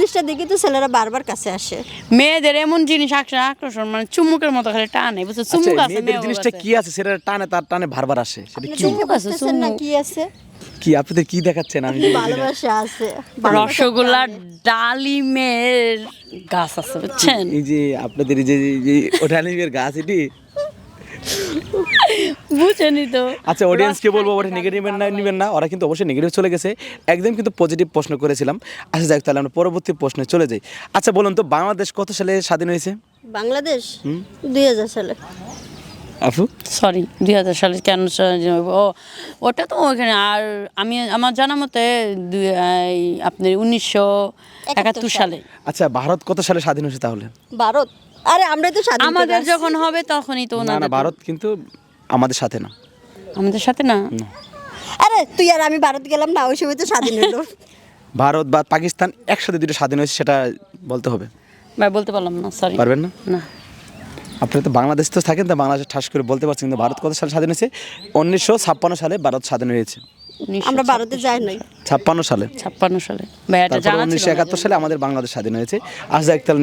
জিনিসটা দেখি তো ছেলেরা বারবার কাছে আসে। মেয়েদের এমন জিনিস আকর্ষণ মানে চুমুকের মতো খালি টানে, বুঝছো? চুমুক আছে মেয়েদের মেয়েদের জিনিসটা কি আছে সেটা টানে, তার টানে বারবার আসে, সেটা কি? দেখে বুঝতেছেন না কি আছে? কি আপনাদের কি দেখাচ্ছেন? আমি ভালোবাসা আছে, রসগোল্লা ডালিমের গাছ আছে, বুঝছেন? এই যে আপনাদের এই যে ওঠানিমের গাছ এটি, বুঝছেনই তো। আচ্ছা অডিয়েন্সকে বলবো ওটা নেগেটিভ না নেবেন না, ওরা কিন্তু অবশ্যই নেগেটিভ চলে গেছে, একদম কিন্তু পজিটিভ প্রশ্ন করেছিলাম। আচ্ছা যাক, তাহলে আমরা পরবর্তী প্রশ্নে চলে যাই। আচ্ছা বলুন তো, বাংলাদেশ কত সালে স্বাধীন হয়েছে? বাংলাদেশ 2000 সালে। আপু সরি 2000 সালে কেন ও ওটা তো ওখানে। আর আমি আমার জানা মতে আপনার 1971 সালে। আচ্ছা ভারত কত সালে স্বাধীন হয়েছে তাহলে? ভারত, আরে আমরা তো স্বাধীন করে আমাদের আসছি। যখন হবে তখনই তো না ওনাদের। না, ভারত কিন্তু আমাদের সাথে না। আমাদের সাথে না। আরে তুই আর আমি ভারত গেলাম না, ওই সময় তো স্বাধীন হলো। ভারত বা পাকিস্তান একসাথে দুটো স্বাধীন হয়েছে, সেটা বলতে হবে। ভাই বলতে পারলাম না, সরি। পারবেন না? না। আপনি তো বাংলাদেশ তো থাকেন, তো বাংলাদেশ ঠাস করে বলতে পারছেন, কিন্তু ভারত কত সালে স্বাধীন হয়েছে? 1956 সালে ভারত স্বাধীন হয়েছে। আমরা ভারতে যাই নাই। 56 সালে। 56 সালে ভাই, এটা তারপর জানা ছিল না। 1971 সালে আমাদের বাংলাদেশ স্বাধীন হয়েছে। আজ যাক তাহলে